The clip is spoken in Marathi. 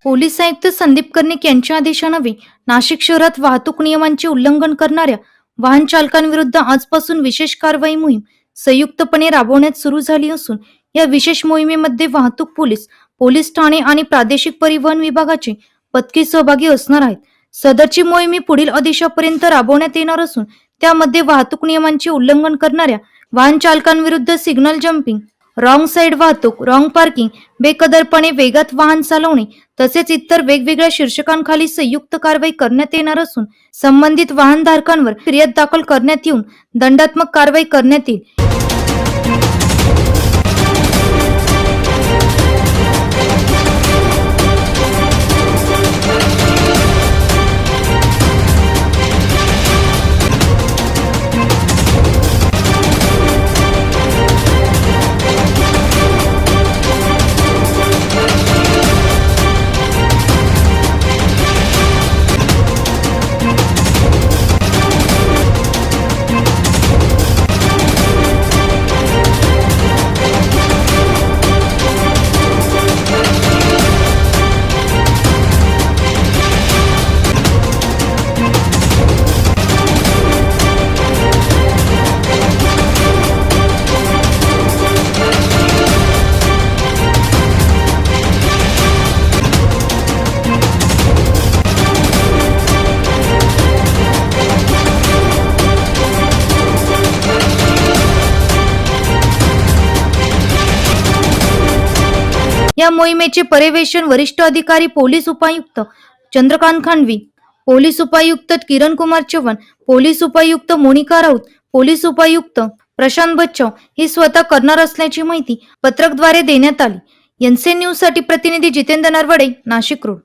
पोलीस आयुक्त संदीप कर्णिक यांच्या आदेशान्वये नाशिक शहरात वाहतूक नियमांचे उल्लंघन करणाऱ्या वाहन चालकांविरुद्ध आजपासून विशेष कारवाई मोहीम संयुक्तपणे राबवण्यात सुरू झाली असून या विशेष मोहिमेमध्ये वाहतूक पोलीस, पोलीस ठाणे आणि प्रादेशिक परिवहन विभागाचे पथके सहभागी असणार आहेत. सदरची मोहीम पुढील आदेशापर्यंत राबवण्यात येणार असून त्यामध्ये वाहतूक नियमांचे उल्लंघन करणाऱ्या वाहन चालकांविरुद्ध सिग्नल जम्पिंग, रॉंग साईड वाहतूक, रॉंग पार्किंग, बेकदरपणे वेगात वाहन चालवणे तसेच इतर वेगवेगळ्या शीर्षकांखाली संयुक्त कारवाई करण्यात येणार असून संबंधित वाहनधारकांवर फिर्याद दाखल करण्यात येऊन दंडात्मक कारवाई करण्यात येईल. या मोहिमेचे पर्यवेक्षण वरिष्ठ अधिकारी पोलीस उपायुक्त चंद्रकांत खांडवी, पोलीस उपायुक्त किरण कुमार चव्हाण, पोलीस उपायुक्त मोनिका राऊत, पोलीस उपायुक्त प्रशांत बच्चाव हे स्वतः करणार असल्याची माहिती पत्रकद्वारे देण्यात आली. एनसीएन न्यूज साठी प्रतिनिधी जितेंद्र नरवडे, नाशिक रोड.